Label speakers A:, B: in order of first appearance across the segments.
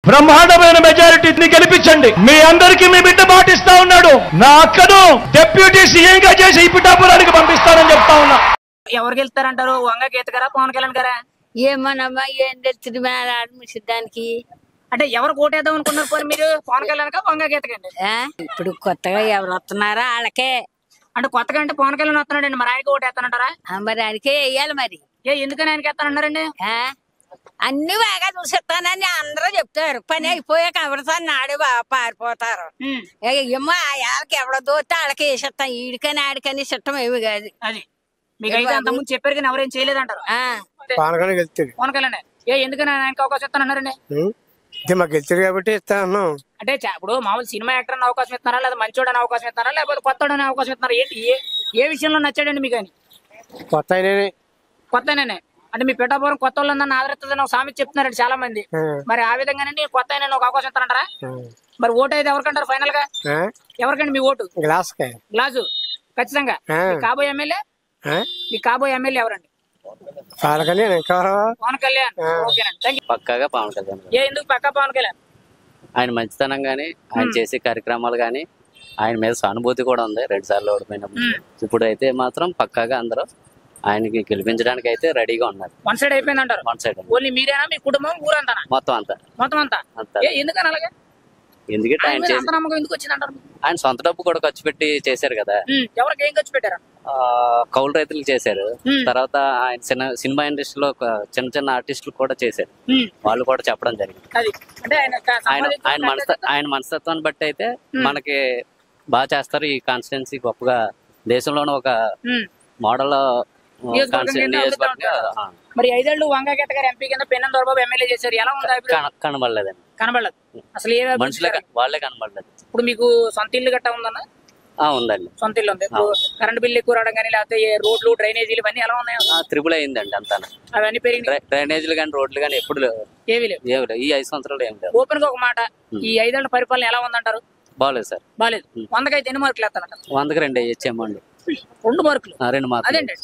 A: బ్రహ్మాండమైన మెజారిటీని గెలిపించండి. మీ అందరికీ మీ బిడ్డ మాటిస్తా ఉన్నాడు. నా అక్కను డిప్యూటీ సీఎంగా చేసి ఈ పిఠాపురానికి పంపిస్తానని చెప్తా ఉన్నా.
B: ఎవరు గెలుస్తారంటారు? వంగ గీత గారా, పవన్ కళ్యాణ్ గారా?
C: ఏమోనమ్మా, ఏం తెలుస్తుంది దానికి.
B: అంటే ఎవరు కోటేద్దాం అనుకున్నారు పోనీ మీరు? పవన్ కళ్యాణ్ కా, వంగ గీత కండి?
C: ఇప్పుడు కొత్తగా ఎవరు వస్తున్నారా వాళ్ళకే.
B: అంటే కొత్తగా అంటే పవన్ కళ్యాణ్ వస్తున్నాడండి, మరి ఆయనకి ఓటేస్తానంటారా?
C: మరి ఆయనకే వేయాలి మరి.
B: ఎందుకని ఆయనకి వేస్తానన్నారండి?
C: అన్ని బాగా చూసేస్తానని అందరూ చెప్తారు. పని అయిపోయాక ఎవరిసారి నాడు పారిపోతారు. ఏమో వాళ్ళకి ఎవడో దోస్తే వాళ్ళకి వేసేస్తాం. ఈడికని ఆడికని సిట్టం ఏమి కాదు.
B: అది మీకు అయితే అంతకుముందు చెప్పారు కానీ ఎవరేం చేయలేదంటారు. పవన్ కళ్యాణ్ ఎందుకని ఆయనకి అవకాశం ఇస్తానన్నారండి?
D: మాకు గెలిచారు కాబట్టి ఇస్తాను.
B: అంటే ఇప్పుడు మామూలు సినిమా యాక్టర్ అని అవకాశం ఇస్తున్నారా, లేదా మంచోడు అని అవకాశం ఇస్తున్నారా, లేకపోతే కొత్తోడు అని అవకాశం ఇస్తున్నారా? ఏంటి ఏ విషయంలో నచ్చాడండి మీకు? అని కొత్తనే అంటే మీ పిఠాపురం కొత్త వాళ్ళందరినీ ఆదరిస్తుందని ఒక సామెత చెప్తున్నారండి చాలా మంది. మరి ఆ విధంగానే కొత్త ఆయన ఒక అవకాశం ఇస్తానంటారా? మరి ఓటు అయితే ఎవరికంటారు ఫైనల్ గా? ఎవరికండి మీ ఓటు? గ్లాసు ఖచ్చితంగా. కాబోయే ఎమ్మెల్యే ఎవరండి? పవన్ కళ్యాణ్. ఓకేనండి,
E: పక్కాగా పవన్ కళ్యాణ్.
B: ఎందుకు పక్కా పవన్ కళ్యాణ్?
E: ఆయన మంచితనం గానీ, ఆయన చేసే కార్యక్రమాలు గానీ, ఆయన మీద సానుభూతి కూడా ఉంది. 2 సార్లు ఓడిపోయినప్పుడు. ఇప్పుడు అయితే మాత్రం పక్కాగా అందరూ ఆయనకి గెలిపించడానికి అయితే రెడీగా ఉన్నారు.
B: వన్ సైడ్ అయిపోయింది అంటారు?
E: One side.
B: ఓన్లీ మీరేనా, మీ కుటుంబం, ఊరంతా? మొత్తం అంతా. ఎందుకని అలాగే?
E: ఎందుకంటే ఆయన
B: ఎందుకు వచ్చిందంటారు?
E: ఆయన సొంత డబ్బు కూడా ఖర్చు పెట్టి చేశారు కదా.
B: ఎవరికి ఏం ఖర్చు పెట్టారు?
E: కౌలు రైతులకు చేశారు. తర్వాత ఆయన సినిమా ఇండస్ట్రీలో చిన్న ఆర్టిస్టులు కూడా చేశారు. వాళ్ళు కూడా చెప్పడం జరిగింది. ఆయన మనస్తత్వాన్ని బట్టి అయితే మనకి బాగా చేస్తారు. ఈ కాన్స్టిట్యున్సీ గొప్పగా దేశంలోనే ఒక మోడల్
B: మరి 5 ఏళ్ళు వంగ గీత గారు ఎంపీ కింద పెన్నెం దొరబాబు ఎమ్మెల్యే చేశారు. ఎలా ఉంది?
E: కనబడలేదండి.
B: కనబడలేదు అసలు. ఏ
E: మనుషులే వాళ్ళే కనబడలేదు.
B: ఇప్పుడు మీకు సొంత ఇల్లు గట్టా ఉందన్నా?
E: ఉందండి,
B: సొంత ఇల్లు ఉంది. కరెంట్ బిల్లు ఎక్కువ రావడం కానీ, లేకపోతే రోడ్లు డ్రైనేజీలు ఇవన్నీ ఎలా ఉన్నాయి?
E: త్రిబుల్ అయిందండి అంతా.
B: అవన్నీ పెరిగినాయి.
E: డ్రైనేజీలు కానీ రోడ్లు కానీ ఎప్పుడు
B: ఏవి లేవు.
E: ఈ 5 సంవత్సరాలు ఏమి లేవు.
B: ఓపెన్ గా ఒక మాట, ఈ 5 ఏళ్ల పరిపాలన ఎలా ఉందంటారు?
E: బాగాలేదు సార్.
B: బాగాలేదు. 100కి ఎన్ని మార్కులు వేస్తానంటారు?
E: 100కి 2 వేయచ్చేమండి.
B: 2 మార్కులు?
E: 2 మార్కులు.
B: అదేంటి?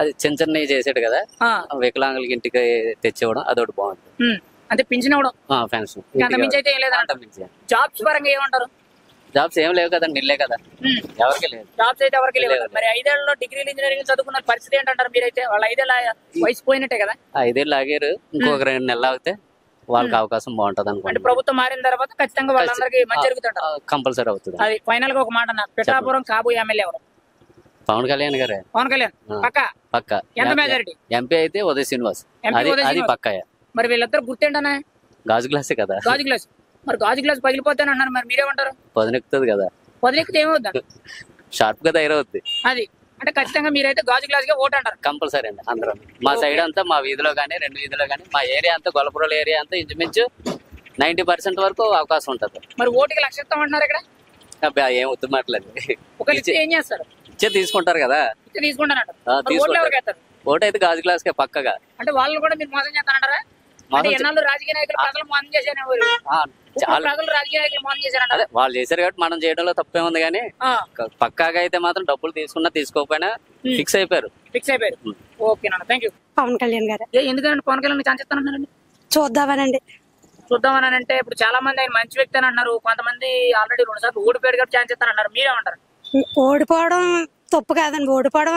E: అది చిన్నవి చేసాడు కదా, వికలాంగులకి ఇంటికి తెచ్చివ్వడం అదొకటి బాగుంది.
B: అంటే పింఛన్ ఇవ్వడం,
E: పెన్షన్.
B: జాబ్స్ పరంగా ఏమంటారు?
E: జాబ్స్ ఏం లేవు కదండి, ఇల్లే కదా, ఎవరికి లేదు.
B: జాబ్స్ అయితే ఎవరికి లేవు. మరి 5 ఏళ్లలో డిగ్రీలు ఇంజనీరింగ్ చదువుకున్న పరిస్థితి ఏంటంటారు మీరైతే? వాళ్ళ 5 ఏళ్ళ వయసు పోయినట్టే కదా.
E: 5 ఏళ్ళు ఆగారు, ఇంకొక 2 నెలలు ఆగితే వాళ్ళకి అవకాశం బాగుంటది అనుకోండి.
B: అంటే ప్రభుత్వం మారిన తర్వాత ఖచ్చితంగా వాళ్ళందరికీ మంచి జరుగుతుంటారు.
E: కంపల్సరీ అవుతుంది.
B: అది ఫైనల్ గా ఒక మాట అన్న, పిఠాపురం కాబోయే ఎమ్మెల్యే ఎవరు?
E: పవన్ కళ్యాణ్ గారే.
B: పవన్ కళ్యాణ్ పక్కా. ఎంత మెజారిటీ?
E: ఎంపీ అయితే ఉదయ్ శ్రీనివాస్, అది పక్కా.
B: మరి వీళ్ళిద్దరు గుర్తేంటన్నా?
E: గాజు గ్లాసే కదా.
B: గాజు గ్లాస్. మరి గాజు గ్లాస్ పగిలిపోతాను అన్నారు, మరి మీరేమంటారు?
E: పదునెక్కుతుంది కదా.
B: పదునెక్కితే ఏమవుద్దా?
E: షార్ప్ గా తయారవుద్ది.
B: అది అంటే ఖచ్చితంగా మీరైతే గాజు గ్లాస్ గా ఓటు అంటారు?
E: కంపల్సరీ అండి. అందరం మా సైడ్ అంతా, మా వీధిలో గానీ 2 వీధిలో గానీ, మా ఏరియా అంతా, గొల్లపురం ఏరియా అంతా ఇంచుమించు 90% వరకు అవకాశం ఉంటది.
B: మరి ఓటుకి 1,00,000 ఇస్తామంటున్నారు ఇక్కడ?
E: ఏం ఉత్తమాట్లేదు.
B: ఏం చేస్తారు?
E: తీసుకుంటారు కదా.
B: తీసుకుంటారు.
E: ఓటు అయితే గాజు గ్లాస్ కే పక్కగా.
B: అంటే వాళ్ళు కూడా మీరు మోసం చేస్తారంటారా? ఎన్నాళ్ళు రాజకీయ నాయకులు ప్రజలు మోసం చేశారు, ప్రజలు రాజకీయ నాయకులు మోసం చేశారంటారా?
E: వాళ్ళు చేశారు కాబట్టి మనం చేయడంలో తప్పే ఉంది. కానీ పక్కాగా అయితే మాత్రం డబ్బులు తీసుకున్నా తీసుకోకపోయినా ఫిక్స్ అయిపోయారు.
B: ఓకే నాన్న, థ్యాంక్ యూ.
F: పవన్ కళ్యాణ్ గారు.
B: ఎందుకంటే పవన్ కళ్యాణ్ ఛాన్స్ ఇస్తానండి?
F: చూద్దామనండి.
B: అంటే ఇప్పుడు చాలా మంది ఆయన మంచి వ్యక్తి అని అన్నారు, కొంతమంది ఆల్రెడీ 2 సార్లు ఓడిపోయాడు కాబట్టి ఛాన్స్ ఇస్తానన్నారు. మీరేమంటారు?
F: ఓడిపోవడం తప్పు కాదండి, ఓడిపోవడం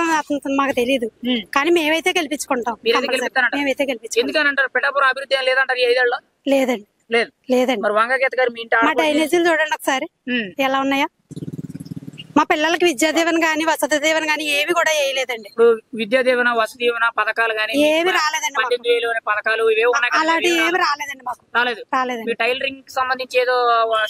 F: మాకు తెలియదు, కానీ మేమైతే గెలిపించుకుంటాం. మేమైతే గెలిపించుకుంటాం.
B: ఎందుకనంటారు? పిఠాపురం అభివృద్ధి లేదంటారు ఈ 5 ఏళ్ళలో?
F: లేదండి. లేదండి.
B: మరి వంగ గీత గారు మీ ఇంటి
F: మా డ్రైనేజీలు చూడండి ఒకసారి ఎలా ఉన్నాయో. మా పిల్లలకి విద్యాదీవెన గానీ, వసతి దీవెన గానీ ఏవి కూడా వేయలేదండి.
B: ఇప్పుడు విద్యాదీవెన, వసతి దీవెన పథకాలు గానీ
F: ఏవి రాలేదండి.
B: 18,000 పథకాలు ఇవే ఉన్నాయి,
F: అలాంటి ఏమి రాలేదండి. మాకు రాలేదండి.
B: టైలరింగ్ కి సంబంధించి ఏదో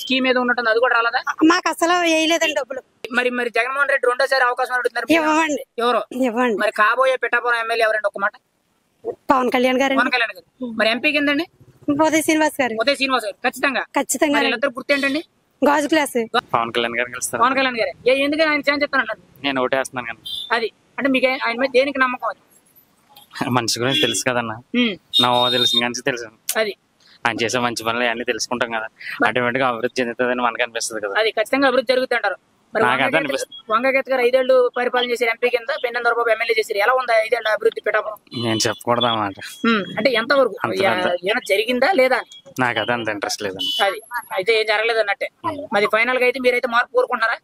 B: స్కీమ్ ఏదో ఉంటుంది, అది కూడా రాలేదా?
F: మాకు అసలు వేయలేదండి డబ్బులు.
B: మరి జగన్మోహన్ రెడ్డి 2వ సారి అవకాశం అడుగుతున్నారు,
F: ఇవ్వండి.
B: ఎవరో
F: ఇవ్వండి.
B: మరి కాబోయే పిఠాపురం ఎమ్మెల్యే ఎవరండి? ఒక మాట.
F: పవన్ కళ్యాణ్ గారు.
B: పవన్ కళ్యాణ్ గారు. మరి ఎంపీ కిందండి?
F: ఉదయ్ శ్రీనివాస్ గారు.
B: ఉదయ్ శ్రీనివాస్ గారు. ఖచ్చితంగా వీళ్ళిద్దరు గుర్తేంటండి?
F: గాజు గ్లాస్.
G: పవన్ కళ్యాణ్ గారు గెలుస్తారు.
B: పవన్ కళ్యాణ్ గారే. ఎందుకని ఆయన ఛాన్స్ చెప్తానంటారు?
G: నేను ఓటేస్తున్నాను కానీ.
B: అది అంటే మీకు ఆయన మీద దేనికి నమ్మకం? అది
G: మనిషి గురించి తెలుసు కదన్న, నా తెలిసిన కానీ తెలుసు. అది ఆయన చేసే మంచి పనులు అన్ని తెలుసుకుంటాం కదా, ఆటోమేటిక్ గా అభివృద్ధి చెందుతుందని మనకు అనిపిస్తుంది కదా.
B: అది ఖచ్చితంగా అభివృద్ధి జరుగుతుంది అంటారు. వంగ గీత గారు 5 ఏళ్ళు పరిపాలన చేశారు ఎంపీ కింద, పెన్నెం దొరబాబు ఎమ్మెల్యే చేశారు. ఎలా ఉంది 5 ఏళ్ళ అభివృద్ధి పిఠాపురం?
G: నేను చెప్పకూడదు అన్నమాట.
B: అంటే ఎంత వరకు ఏమైనా జరిగిందా లేదా?
G: నాకు అది అంత ఇంట్రెస్ట్ లేదండి.
B: అది అయితే ఏం జరగలేదు అన్నట్టే. మరి ఫైనల్ గా అయితే మీరైతే మార్పు కోరుకుంటారా?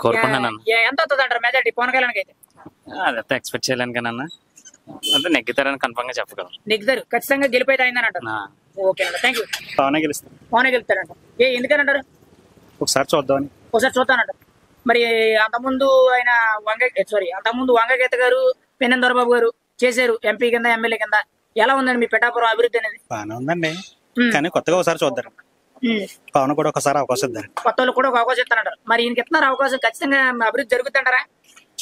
G: కోరుకున్నాను.
B: ఎంత వస్తుంది అంటారు మెజార్టీ పవన్ కళ్యాణ్ అయితే?
G: అదంతా ఎక్స్పెక్ట్ చేయలేను కానీ అంటే నెగ్గుతారని కన్ఫర్మ్ గా చెప్పగలం.
B: నెగ్గుతారు, ఖచ్చితంగా గెలిపోతే అయిందని అంటారు. ఓకే అండి, థ్యాంక్ యూ.
G: పవనే గెలుస్తాను.
B: పవనే గెలుస్తారంట. ఎందుకనంటారు?
G: ఒకసారి చూద్దామని.
B: ఒకసారి చూస్తానంటారు. మరి అంతకుముందు ఆయన అంతకుముందు వంగగీత గారు, పెన్నెం దొరబాబు గారు చేశారు ఎంపీ కింద, ఎమ్మెల్యే కింద. ఎలా ఉందండి మీ పిఠాపురం అభివృద్ధి అనేది?
H: బాగానే ఉందండి, కానీ కొత్తగా ఒకసారి చూద్దాం. పవన్ కూడా ఒకసారి అవకాశం ఇద్దాం.
B: కొత్త వాళ్ళు కూడా ఒక అవకాశం ఇస్తానంటారు. మరి ఈయనకి ఇస్తున్నారు అవకాశం, ఖచ్చితంగా అభివృద్ధి జరుగుతుంటారా?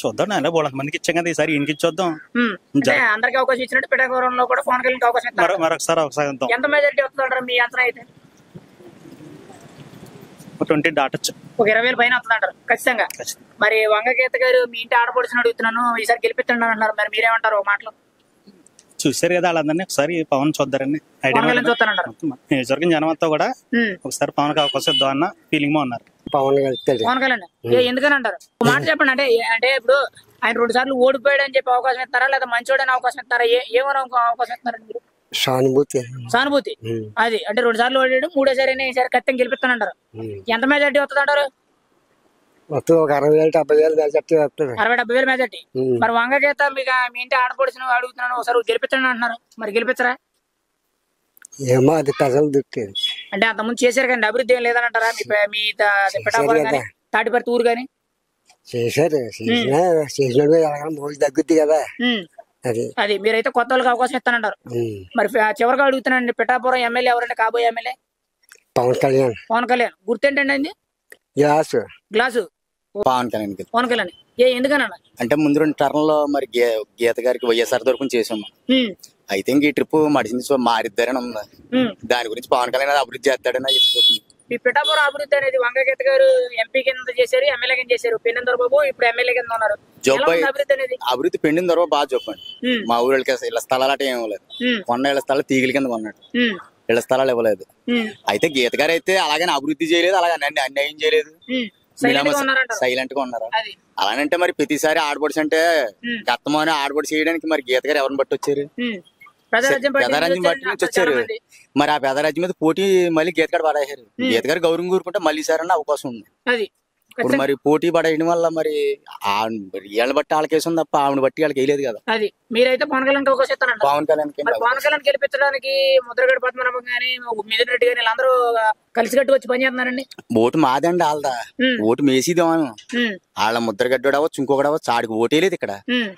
H: చూద్దాం, అలా బోళ మందికి ఇచ్చాం కదా, ఈసారి ఈయనకి ఇచ్చేద్దాం.
B: అందరికి అవకాశం ఇచ్చినట్టు పిఠాపురంలో కూడా పవన్ కళ్యాణ్ అవకాశం ఇస్తారు.
H: మరొకసారి అవకాశం ఇద్దాం.
B: ఎంత మెజారిటీ వస్తుందంటారు మీ అంచనా అయితే?
H: 20 దాటొచ్చు.
B: ఒక 20,000 పైన వస్తుందంటారు ఖచ్చితంగా. మరి వంగగీత గారు మీ ఇంటి ఆడపడుచుని అడుగుతున్నాను, ఈసారి గెలిపిస్తాను అంటున్నారు. మరి మీరేమంటారు ఒక మాటలో?
H: చూసారు కదా వాళ్ళందరినీ, ఒకసారి పవన్ చూద్దారని నియోజకవర్గం జనం అంతా కూడా ఒకసారి పవన్ కి అవకాశం ఇద్దాం అన్న ఫీలింగ్ లో ఉన్నారు.
D: పవన్
B: కళ్యాణ్ ఎందుకని అంటారు? ఒక మాట చెప్పండి. అంటే ఇప్పుడు ఆయన 2 సార్లు ఓడిపోయాడు అని చెప్పి అవకాశం ఇస్తారా, లేదా మంచోడని అవకాశం ఇస్తారా? ఏమైనా అవకాశం ఇస్తారండి మీరు? సానుభూతి. అది అంటే 2 సార్లు ఓడాడు, 3ఓసారి ఈసారి ఖచ్చితంగా గెలిపిస్తానంటారు. ఎంత మెజార్టీ వస్తుంది అంటారు?
D: 60,000-70,000 మెజార్టీ వస్తుంది.
B: 60,000-70,000 మెజార్టీ. మరి వంగగీత మీకు మీ ఇంటి ఆడపడుచును అడుగుతున్నాను, ఒకసారి గెలిపించండి అంటున్నారు. మరి గెలిపించరా?
D: ఏమో అది ప్రజలు దుక్కేది.
B: అంటే అంతకుముందు చేశారు కానీ అభివృద్ధి ఏం లేదని అంటారా? మీ పిఠాపురం కానీ తాటిపర్తి ఊరు కానీ
D: చేశారు, చేసినట్టు మోజు తగ్గుద్ది కదా.
B: అది మీరైతే కొత్త వాళ్ళకి అవకాశం ఇస్తానంటారు. మరి చివరిగా అడుగుతున్నానండి, పిఠాపురం ఎమ్మెల్యే ఎవరంటే కాబోయే ఎమ్మెల్యే?
D: పవన్ కళ్యాణ్.
B: గుర్తేంటండి అండి? గ్లాసు.
I: పవన్ కళ్యాణ్.
B: ఎందుకన్నా?
I: అంటే ముందు 2 టర్మ్ లో మరి గీత గారికి వైఎస్ఆర్ తరపున చేసాం. అయితే ఇంక ఈ ట్రిప్ మడిసింది మారిద్దారని ఉంది. దాని గురించి పవన్ కళ్యాణ్ అభివృద్ధి చేస్తాడని.
B: ఈ పిఠాపురం అభివృద్ధి అనేది వంగగీత గారు ఎంపీ కింద చేశారు, ఎమ్మెల్యే కింద చేశారు. పెన్నెం దొరబాబు ఇప్పుడు ఎమ్మెల్యే కింద ఉన్నారు.
I: అభివృద్ధి పెండిన దొరవ బాగా చెప్పండి. మా ఊళ్ళకి ఇళ్ల స్థలాలు అట ఏం లేదు, కొన్న ఇళ్ల స్థలాలు తీగల కింద కొన్నాడు, ఇళ్ల స్థలాలు ఇవ్వలేదు. అయితే గీత గారు అయితే అలాగని అభివృద్ధి చేయలేదు, అలాగని అన్యాయం చేయలేదు, సైలెంట్ గా ఉన్నారు. అలానంటే మరి ప్రతిసారి ఆడపడుచు అంటే గత్తమని ఆడపడుచు చేయడానికి మరి గీత గారు ఎవరిని బట్టి వచ్చారు? పెదరాజ్యం బట్టి నుంచి వచ్చారు. మరి ఆ పెదరాజ్యం మీద పోటీ మళ్ళీ గీత గారు పడేశారు. గీత గారు గౌరవం కూరుకుంటే మళ్ళీ ఈసారి అవకాశం ఉంది. ఇప్పుడు మరి పోటీ పడేయడం వల్ల మరి వీళ్ళని బట్టి వాళ్ళకేసి ఉంది తప్ప ఆవిడ బట్టి వాళ్ళకి వేయలేదు కదా.
B: అది మీరైతే పవన్ కళ్యాణ్ అవకాశం ఇస్తారంట.
I: పవన్
B: కళ్యాణ్ గెలిపించడానికి ముద్రగడ పద్మనాభం గానీ, మిథున్ రెడ్డి గానీ వీళ్ళందరూ కలిసికట్టు వచ్చి పని చేస్తున్నారండి.
I: ఓటు మాదండి వాళ్ళదా, ఓటు మేసిదేమో. వాళ్ళ ముద్రగడ్డ అవ్వచ్చు, ఇంకొకటి అవ్వచ్చు, ఆడికి ఓటేలేదు ఇక్కడ.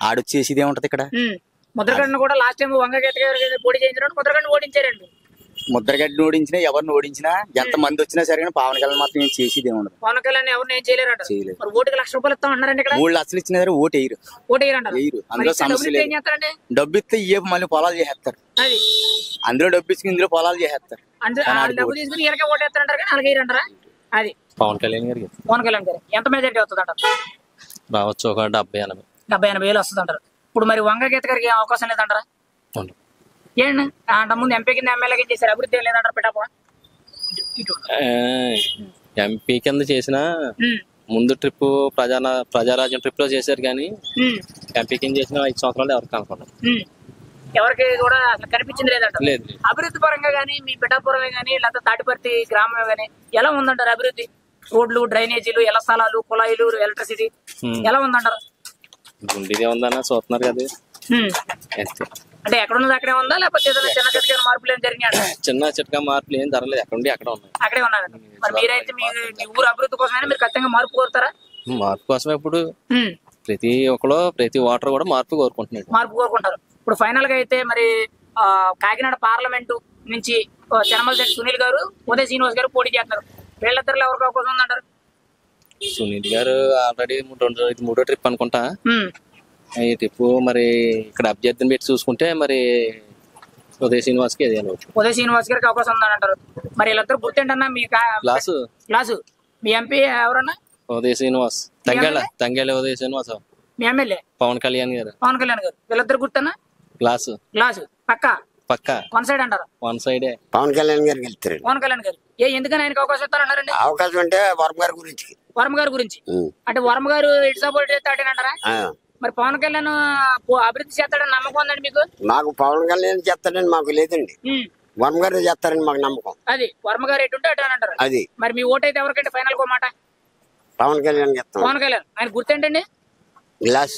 I: ఆడొచ్చేసిదే ఉంటది ఇక్కడ.
B: ముద్రగడ్డను కూడా లాస్ట్ టైం వంగగీత గారు పోటీ చేయించినప్పుడు ముద్రగడ్డ ఓడించారండి.
I: ముద్రగడ్డని ఓడించినా ఎవరిని ఓడించినా ఎంత మంది వచ్చినా సరే పవన్ కళ్యాణ్ మాత్రం ఏం చేసేది ఉండదు.
B: పవన్ కళ్యాణ్ ఎవరిని ఏం చేయలేరు. ఓటుకి ₹1,00,000 ఇస్తాం అన్నారండి. ఇక్కడ
I: ఊళ్ళు అసలు ఇచ్చిన దగ్గర ఓటు వేయరు. అందులో సమస్య లేదు. డబ్బు ఇస్తే ఏ మళ్ళీ పొలాలు చేసేస్తారు. అందులో డబ్బు ఇచ్చి ఇందులో పొలాలు చేసేస్తారు.
B: డబ్బు తీసుకుని ఈయనకే ఓటు వేస్తారంటారు కానీ అలాగే అంటారా? అది
G: పవన్ కళ్యాణ్ గారు
B: ఎంత మెజారిటీ వస్తుంది అంటారు?
G: రావచ్చు ఒక
B: 70,000-80,000 వస్తుంది అంటారు. ఇప్పుడు మరి వంగగీత గారికి అవకాశం లేదంటారా? ఏంటి అంత ముందు ఎంపీ కింద ఎమ్మెల్యే కింద చేశారు, అభివృద్ధి ఏం లేదంటారు పిఠాపురం?
G: ఎంపీ కింద చేసిన ముందు ట్రిప్ ప్రజారాజ్యం ట్రిప్ లో చేశారు కానీ ఎంపీ కింద చేసిన 5 సంవత్సరాలు ఎవరికి కనపడదు.
B: ఎవరికి కూడా అసలు కనిపించింది లేదంట. అభివృద్ధి పరంగా గానీ మీ పిఠాపురమే గానీ లేదా తాటిపర్తి గ్రామమే గానీ ఎలా ఉందంటారు అభివృద్ధి? రోడ్లు, డ్రైనేజీలు, ఇళ్ల స్థలాలు, కుళాయిలు, ఎలక్ట్రిసిటీ ఎలా ఉందంటారు?
G: గుండీదే ఉందన్న చూస్తున్నారు కదా.
B: అంటే ఎక్కడ ఉన్నది అక్కడే ఉందా, లేకపోతే చిన్న చిట్కా మార్పులు ఏం జరిగినాయి?
G: చిన్న చిట్కా మార్పులు ఏం జరగలేదు, ఎక్కడ ఉండి అక్కడ ఉన్నాయి.
B: అక్కడే ఉన్నారండి. మరి మీరైతే మీ ఊరు అభివృద్ధి కోసమైనా మీరు ఖచ్చితంగా మార్పు కోరుతారా?
G: మార్పు కోసం ఇప్పుడు ప్రతి ఒక్కరు ప్రతి ఓటర్ కూడా మార్పు కోరుకుంటున్నారు.
B: మార్పు కోరుకుంటారు. ఇప్పుడు ఫైనల్ గా అయితే మరి కాకినాడ పార్లమెంటు నుంచి చెనమలశెట్టి సునీల్ గారు, ఉదయ్ శ్రీనివాస్ గారు పోటీ చేస్తున్నారు. వీళ్ళిద్దరు ఎవరికి అవకాశం ఉందంటారు?
G: సునీల్ గారు ఆల్రెడీ 3వ ట్రిప్ అనుకుంటా. ఈ ట్రిప్ మరి ఇక్కడ అభ్యర్థిని పెట్టి చూసుకుంటే మరి ఉదయ్ శ్రీనివాస్ కి
B: ఉదయ్ శ్రీనివాస్ గారికి అవకాశం ఉందని అంటారు. మరి వీళ్ళిద్దరు గుర్తేంటన్నా మీ క్లాసు మీ ఎంపీ ఎవరన్నా?
G: ఉదయ్ శ్రీనివాస్, తంగేళ్ళ ఉదయ్ శ్రీనివాస్.
B: మీ ఎమ్మెల్యే
G: పవన్ కళ్యాణ్ గారు.
B: వీళ్ళిద్దరు గుర్తన్నా?
G: గ్లాసు పక్క
B: వన్ సైడ్ అంటారు.
G: వన్ సైడే
D: పవన్ కళ్యాణ్ గారు వెళ్తారు.
B: పవన్ కళ్యాణ్ గారు ఎందుకని ఆయనకి అవకాశం ఇస్తారన్నారండి?
D: అవకాశం అంటే వర్మ గారి గురించి
B: అంటే వర్మ గారు ఇటు సపోర్ట్ చేస్తాడేనంటారా? మరి పవన్ కళ్యాణ్ అభివృద్ధి చేస్తాడని నమ్మకం ఉందండి మీకు?
D: మాకు పవన్ కళ్యాణ్ చేస్తాడని మాకు లేదండి. వర్మ గారు చేస్తారని మాకు నమ్మకం.
B: అది వర్మ గారు ఎటు ఉంటే అటు అని అంటారు.
D: అది
B: మరి మీ ఓటు అయితే ఎవరికంటే ఫైనల్ కో మాట?
D: పవన్ కళ్యాణ్ చెప్తాం.
B: పవన్ కళ్యాణ్. ఆయన గుర్తేంటండి?
D: గ్లాస్.